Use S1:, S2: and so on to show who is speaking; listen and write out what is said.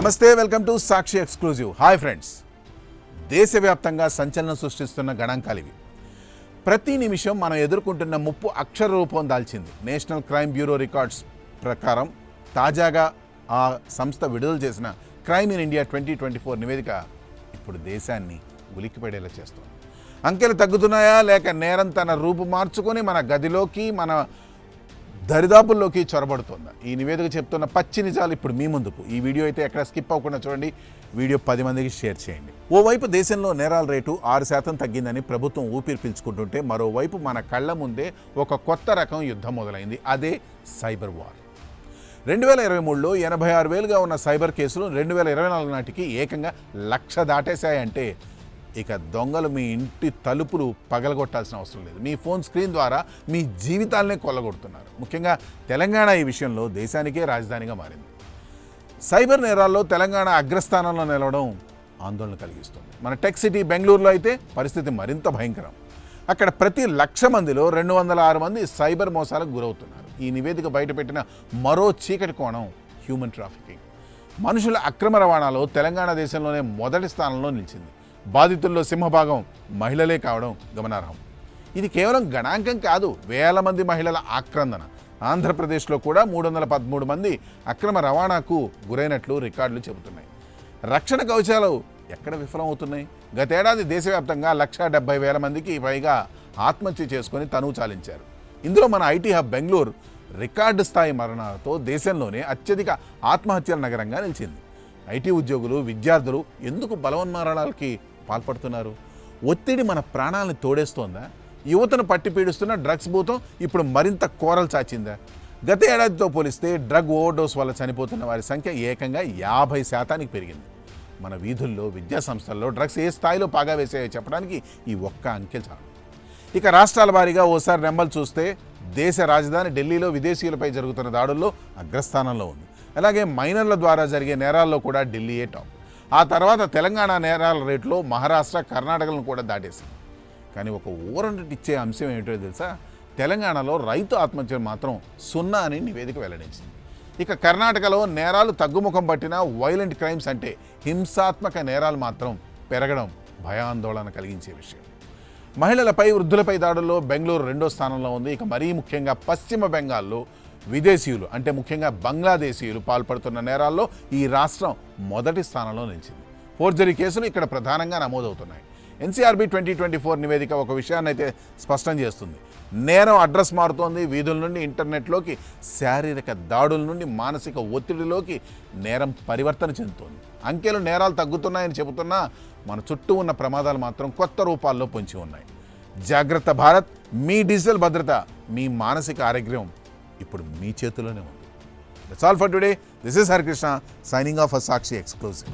S1: నమస్తే, welcome to Sakshi exclusive. Hi friends, దేశవ్యాప్తంగా సంచలనం సృష్టిస్తున్న గణాంకాలు ఇవి. ప్రతి నిమిషం మనం ఎదుర్కొంటున్న ముప్పు అక్షర రూపం దాల్చింది. నేషనల్ క్రైమ్ బ్యూరో రికార్డ్స్ ప్రకారం తాజాగా ఆ సంస్థ విడుదల చేసిన క్రైమ్ ఇన్ ఇండియా 2024 నివేదిక ఇప్పుడు దేశాన్ని ఉలిక్కిపడేలా చేస్తుంది. అంకెలు తగ్గుతున్నాయా లేక నేరం తన రూపు మార్చుకొని మన గదిలోకి, మన దరిదాపుల్లోకి చొరబడుతుందా? ఈ నివేదిక చెప్తున్న పచ్చి నిజాలు ఇప్పుడు మీ ముందుకు. ఈ వీడియో అయితే ఎక్కడ స్కిప్ అవ్వకుండా చూడండి. వీడియో 10 మందికి షేర్ చేయండి. ఓవైపు దేశంలో నేరాల రేటు 6% తగ్గిందని ప్రభుత్వం ఊపిరి పీల్చుకుంటుంటే, మరోవైపు మన కళ్ళ ముందే ఒక కొత్త రకం యుద్ధం మొదలైంది. అదే సైబర్ వార్. 2023లో 86,000గా ఉన్న సైబర్ కేసులు 2024 నాటికి ఏకంగా 1,00,000 దాటేశాయంటే ఇక దొంగలు మీ ఇంటి తలుపులు పగలగొట్టాల్సిన అవసరం లేదు. మీ ఫోన్ స్క్రీన్ ద్వారా మీ జీవితాలనే కొల్లగొడుతున్నారు. ముఖ్యంగా తెలంగాణ ఈ విషయంలో దేశానికే రాజధానిగా మారింది. సైబర్ నేరాల్లో తెలంగాణ అగ్రస్థానంలో నిలవడం ఆందోళన కలిగిస్తుంది. మన టెక్ సిటీ బెంగళూరులో అయితే పరిస్థితి మరింత భయంకరం. అక్కడ ప్రతి 1,00,000 మందిలో 206 మంది సైబర్ మోసాలకు గురవుతున్నారు. ఈ నివేదిక బయటపెట్టిన మరో చీకటి కోణం హ్యూమన్ ట్రాఫికింగ్. మనుషుల అక్రమ రవాణాలో తెలంగాణ దేశంలోనే మొదటి స్థానంలో నిలిచింది. బాధితుల్లో సింహభాగం మహిళలే కావడం గమనార్హం. ఇది కేవలం గణాంకం కాదు, వేల మంది మహిళల ఆక్రందన. ఆంధ్రప్రదేశ్లో కూడా 313 మంది అక్రమ రవాణాకు గురైనట్లు రికార్డులు చెబుతున్నాయి. రక్షణ కవచాలు ఎక్కడ విఫలమవుతున్నాయి? గతేడాది దేశవ్యాప్తంగా 1,70,000 మందికి పైగా ఆత్మహత్య చేసుకొని తనువు చాలించారు. ఇందులో మన ఐటీ హబ్ బెంగళూరు రికార్డు స్థాయి మరణాలతో దేశంలోనే అత్యధిక ఆత్మహత్యల నగరంగా నిలిచింది. ఐటీ ఉద్యోగులు, విద్యార్థులు ఎందుకు బలవన్మరణాలకి పాల్పడుతున్నారు? ఒత్తిడి మన ప్రాణాలను తోడేస్తోందా? యువతను పట్టి పీడిస్తున్న డ్రగ్స్ భూతం ఇప్పుడు మరింత కోరలు చాచిందా? గత ఏడాదితో పోలిస్తే డ్రగ్ ఓవర్డోస్ వల్ల చనిపోతున్న వారి సంఖ్య ఏకంగా 50% పెరిగింది. మన వీధుల్లో, విద్యా సంస్థల్లో డ్రగ్స్ ఏ స్థాయిలో పాగా వేసాయో చెప్పడానికి ఈ ఒక్క అంకె చాలు. ఇక రాష్ట్రాల వారీగా ఓసారి నెంబర్లు చూస్తే దేశ రాజధాని ఢిల్లీలో విదేశీయులపై జరుగుతున్న దాడుల్లో అగ్రస్థానంలో ఉంది. అలాగే మైనర్ల ద్వారా జరిగే నేరాల్లో కూడా ఢిల్లీయే టాప్. ఆ తర్వాత తెలంగాణ నేరాల రేట్లో మహారాష్ట్ర, కర్ణాటకలను కూడా దాటేసింది. కానీ ఒక ఊరటిచ్చే అంశం ఏమిటో తెలుసా? తెలంగాణలో రైతు ఆత్మహత్యలు మాత్రం 0 అని నివేదిక వెల్లడించింది. ఇక కర్ణాటకలో నేరాలు తగ్గుముఖం పట్టిన వైలెంట్ క్రైమ్స్ అంటే హింసాత్మక నేరాలు మాత్రం పెరగడం భయాందోళన కలిగించే విషయం. మహిళలపై, వృద్ధులపై దాడుల్లో బెంగళూరు 2వ స్థానంలో ఉంది. ఇక మరీ ముఖ్యంగా పశ్చిమ బెంగాల్లో విదేశీయులు అంటే ముఖ్యంగా బంగ్లాదేశీయులు పాల్పడుతున్న నేరాల్లో ఈ రాష్ట్రం మొదటి స్థానంలో నిలిచింది. ఫోర్జరీ కేసులు ఇక్కడ ప్రధానంగా నమోదవుతున్నాయి. ఎన్సీఆర్బీ 2024 నివేదిక ఒక విషయాన్ని అయితే స్పష్టం చేస్తుంది. నేరం అడ్రస్ మారుతోంది. వీధుల నుండి ఇంటర్నెట్లోకి, శారీరక దాడుల నుండి మానసిక ఒత్తిడిలోకి నేరం పరివర్తన చెందుతోంది. అంకెలు నేరాలు తగ్గుతున్నాయని చెబుతున్నా మన చుట్టూ ఉన్న ప్రమాదాలు మాత్రం కొత్త రూపాల్లో పొంచి ఉన్నాయి. జాగ్రత్త భారత్, మీ డిజిటల్ భద్రత, మీ మానసిక ఆరోగ్యం ఇప్పుడు మీ చేతిలోనే ఉంది. That's all for today. This is Harikrishna signing off for Sakshi exclusive.